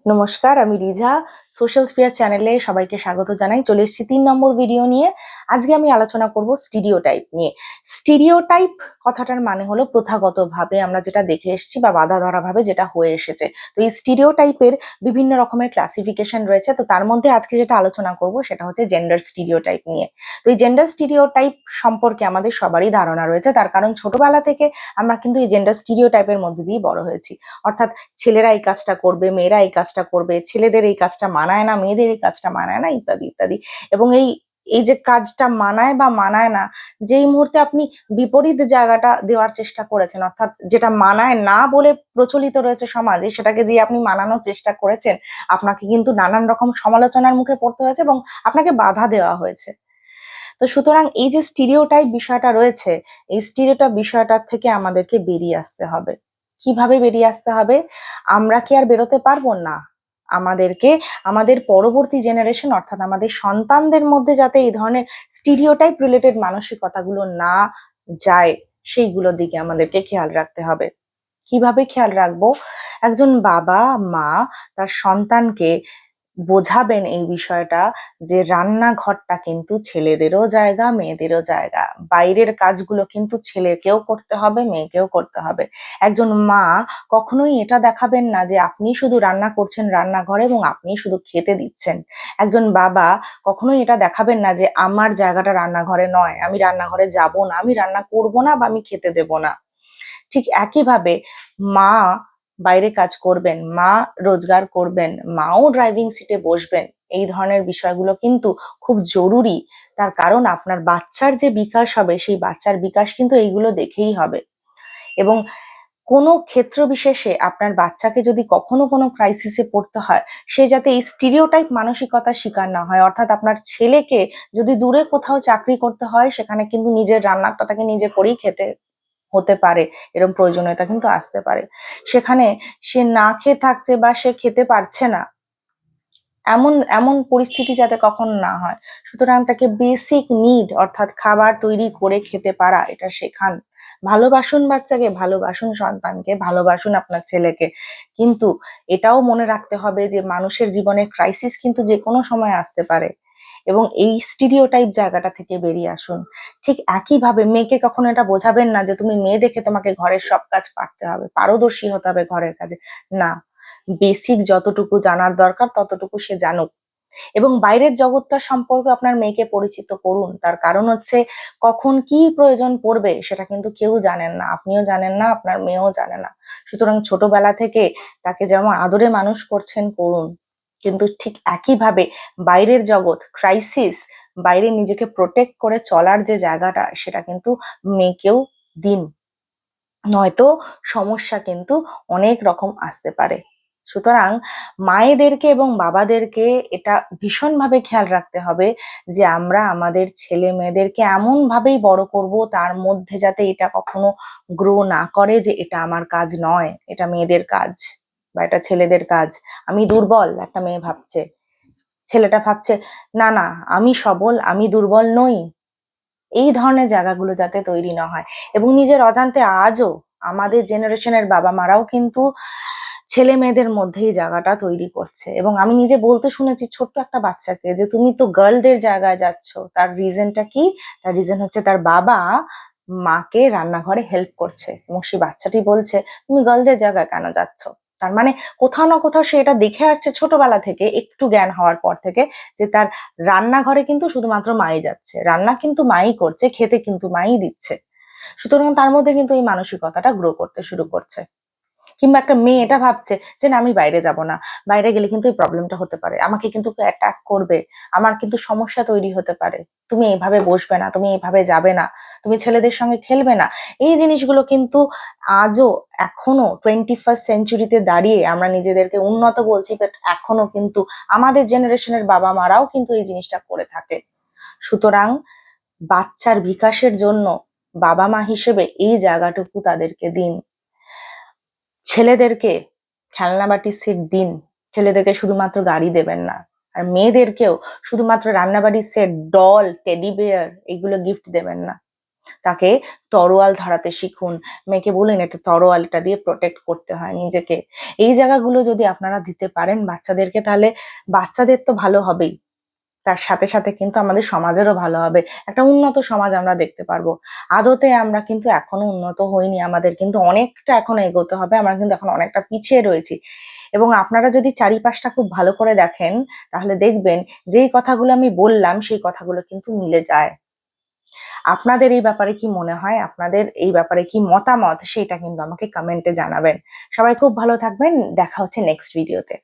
নমস্কার, আমি রিঝা। Social sphere চ্যানেলে সবাইকে স্বাগত জানাই। চলে এসেছি 3 নম্বর ভিডিও নিয়ে। আজকে আমি আলোচনা করব স্টিরিওটাইপ নিয়ে। স্টিরিওটাইপ কথাটার মানে হলো প্রথাগতভাবে আমরা যেটা দেখে এসেছি বা বাঁধা ধরা ভাবে যেটা হয়ে এসেছে। তো এই স্টিরিওটাইপের বিভিন্ন রকমের ক্লাসিফিকেশন রয়েছে। তো তার মধ্যে আজকে যেটা আলোচনা করব সেটা হচ্ছে জেন্ডার স্টিরিওটাইপ নিয়ে। তো এই জেন্ডার স্টিরিওটাইপ সম্পর্কে আমাদের সবারই ধারণা রয়েছে, তার কারণ ছোটবেলা থেকে আমরা কিন্তু এই জেন্ডার স্টিরিওটাইপের মধ্যে দিয়ে বড় হয়েছি। অর্থাৎ ছেলেরা এই কাজটা করবে, মেয়েরা এই কাজটা করবে, ছেলেদের এই কাজটা মানায় না, মেয়েদের এই কাজটা মানায় না, ইত্যাদি ইত্যাদি। এবং এই এই যে কাজটা মানায় বা মানায় না, যেই মুহূর্তে আপনি বিপরীত জায়গাটা দেওয়ার চেষ্টা করেছেন, অর্থাৎ যেটা মানায় না বলে প্রচলিত রয়েছে সমাজে, সেটাকে যে আপনি মানানোর চেষ্টা করেছেন, আপনাকে কিন্তু নানান রকম সমালোচনার মুখে পড়তে হয়েছে এবং আপনাকে বাধা দেওয়া হয়েছে। তো সুতরাং এই যে স্টিরিওটাইপ বিষয়টা রয়েছে, এই স্টিরিওটাইপ বিষয়টার থেকে আমাদেরকে বেরিয়ে আসতে হবে। কিভাবে বেরিয়ে আসতে হবে? আমরা কি আর বেরোতে পারবো না? আমাদেরকে আমাদের পরবর্তী জেনারেশন অর্থাৎ আমাদের সন্তানদের মধ্যে যাতে এই ধরনের স্টিরিওটাইপ রিলেটেড মানসিকতাগুলো না যায়, সেইগুলোর দিকে আমাদেরকে খেয়াল রাখতে হবে। কিভাবে খেয়াল রাখবো? একজন বাবা মা তার সন্তানকে বোঝাবেন এই বিষয়টা যে রান্নাঘরটা কিন্তু ছেলেদেরও জায়গা, মেয়েদেরও জায়গা। বাইরের কাজগুলো কিন্তু ছেলেকেও করতে হবে, মেয়েকেও করতে হবে। একজন মা কখনোই এটা দেখাবেন না যে আপনি শুধু রান্না করছেন রান্নাঘরে এবং আপনি শুধু খেতে দিচ্ছেন। একজন বাবা কখনোই এটা দেখাবেন না যে আমার জায়গাটা রান্নাঘরে নয়, আমি রান্নাঘরে যাব না, আমি রান্না করব না বা আমি খেতে দেব না। ঠিক একইভাবে মা বাইরে কাজ করবেন, মা রোজগার করবেন, মাও ড্রাইভিং সিটে বসবেন, এই ধরনের বিষয়গুলো কিন্তু খুব জরুরি। তার কারণ আপনার বাচ্চার যে বিকাশ হবে, সেই বাচ্চার বিকাশ কিন্তু এইগুলো দেখেই হবে। এবং কোনো ক্ষেত্র বিশেষে আপনার বাচ্চাকে যদি কখনো কোনো ক্রাইসিসে পড়তে হয়, সে যাতে এই স্টিরিওটাইপ মানসিকতার শিকার না হয়। অর্থাৎ আপনার ছেলেকে যদি দূরে কোথাও চাকরি করতে হয়, সেখানে কিন্তু নিজের রান্নাটা তাকে নিজে করেই খেতে হতে পারে, এরকম প্রয়োজনীয়তা কিন্তু আসতে পারে। সেখানে সে না খেয়ে থাকছে বা সে খেতে পারছে না, এমন এমন পরিস্থিতি যাতে কখনো না হয়। সুতরাং তাকে বেসিক নিড অর্থাৎ খাবার তৈরি করে খেতে পারা, এটা শেখান। ভালোবাসুন বাচ্চাকে, ভালোবাসুন সন্তানকে, ভালোবাসুন আপনার ছেলেকে। কিন্তু এটাও মনে রাখতে হবে যে মানুষের জীবনে ক্রাইসিস কিন্তু যে কোনো সময় আসতে পারে এবং এই স্টিরিওটাইপ জায়গাটা থেকে বেরিয়ে আসুন। ঠিক একইভাবে মেয়েকে কখনো এটা বোঝাবেন না যে তুমি মেয়ে দেখে তোমাকে ঘরের সব কাজ পারতে হবে, পারদর্শী হতে হবে ঘরের কাজে। না, বেসিক যতটুকু জানার দরকার ততটুকু সে জানুক। এবং বাইরের জগৎটা সম্পর্কে আপনার মেয়েকে পরিচিত করুন। তার কারণ হচ্ছে কখন কি প্রয়োজন পড়বে সেটা কিন্তু কেউ জানেন না, আপনিও জানেন না, আপনার মেয়েও জানে না। সুতরাং ছোটবেলা থেকে তাকে যেমন আদরে মানুষ করছেন করুন, কিন্তু ঠিক একইভাবে বাইরের জগৎ ক্রাইসিস, বাইরে নিজেকে প্রোটেক্ট করে চলার যে জায়গাটা, সেটা কিন্তু মেয়েকেও দিন। নয়তো সমস্যা কিন্তু অনেক রকম আসতে পারে। সুতরাং মায়েদেরকে এবং বাবাদেরকে এটা ভীষণভাবে খেয়াল রাখতে হবে যে আমরা আমাদের ছেলে মেয়েদেরকে এমন ভাবেই বড় করব, তার মধ্যে যাতে এটা কখনো গ্রো না করে যে এটা আমার কাজ নয়, এটা মেয়েদের কাজ বা এটা ছেলেদের কাজ। আমি দুর্বল, একটা মেয়ে ভাবছে, ছেলেটা ভাবছে না না আমি সবল, আমি দুর্বল নই। এই ধরনের জায়গাগুলো যাতে তৈরি না হয়। এবং নিজের অজান্তে আজও আমাদের জেনারেশনের বাবা মারাও কিন্তু ছেলে মেয়েদের মধ্যে এই জায়গাটা তৈরি করছে। এবং আমি নিজে বলতে শুনেছি ছোট্ট একটা বাচ্চাকে যে তুমি তো গার্লদের জায়গায় যাচ্ছ। তার রিজনটা কি? তার রিজন হচ্ছে তার বাবা মাকে রান্নাঘরে হেল্প করছে এবং সেই বাচ্চাটি বলছে তুমি গার্লদের জায়গায় কেন যাচ্ছ? তার মানে কোথাও না কোথাও সে এটা দেখে আসছে ছোটবেলা থেকে, একটু জ্ঞান হওয়ার পর থেকে, যে তার রান্নাঘরে কিন্তু শুধুমাত্র মাই যাচ্ছে, রান্না কিন্তু মাই করছে, খেতে কিন্তু মাই দিচ্ছে। সুতরাং তার মধ্যে কিন্তু এই মানসিকতাটা গ্রো করতে শুরু করছে। কিংবা একটা মেয়ে এটা ভাবছে যে না আমি বাইরে যাব না, বাইরে গেলে কিন্তু এই প্রবলেমটা হতে পারে, আমাকে কিন্তু অ্যাটাক করবে, আমার কিন্তু সমস্যা তৈরি হতে পারে, তুমি এইভাবে বসবে না, তুমি এইভাবে যাবে না, তুমি ছেলেদের সঙ্গে খেলবে না। এই জিনিসগুলো কিন্তু আজও এখনো 21st সেঞ্চুরিতে দাঁড়িয়ে আমরা নিজেদেরকে উন্নত বলছি, বাট এখনো কিন্তু আমাদের জেনারেশনের বাবা মারাও কিন্তু এই জিনিসটা করে থাকে। সুতরাং বাচ্চার বিকাশের জন্য বাবা মা হিসেবে এই জায়গাটুকু তাদেরকে দিন। ছেলেদেরকে খেলনাবাটির সেট দিন, ছেলেদেরকে শুধুমাত্র গাড়ি দেবেন না। আর মেয়েদেরকেও শুধুমাত্র রান্নাবাড়ির সেট, ডল, টেডি বেয়ার এগুলো গিফট দেবেন না। তাকে তরোয়াল ধরাতে শিখুন। মেয়েকে বলুন এটা তরোয়ালটা দিয়ে প্রোটেক্ট করতে হয় নিজেকে। এই জায়গাগুলো যদি আপনারা দিতে পারেন বাচ্চাদেরকে, তাহলে বাচ্চাদের তো ভালো হবেই, তার সাথে সাথে কিন্তু আমাদের সমাজেরও ভালো হবে। একটা উন্নত সমাজ আমরা দেখতে পারবো। আদতে আমরা কিন্তু এখনো উন্নত হইনি, আমাদের কিন্তু অনেকটা এখনো এগোতে হবে, আমরা কিন্তু এখন অনেকটা পিছিয়ে রয়েছি। এবং আপনারা যদি চারিপাশটা খুব ভালো করে দেখেন তাহলে দেখবেন যেই কথাগুলো আমি বললাম সেই কথাগুলো কিন্তু মিলে যায়। আপনাদের এই ব্যাপারে কি মনে হয়, আপনাদের এই ব্যাপারে কি মতামত, সেটা কিন্তু আমাকে কমেন্টে জানাবেন। সবাই খুব ভালো থাকবেন, দেখা হচ্ছে নেক্সট ভিডিওতে।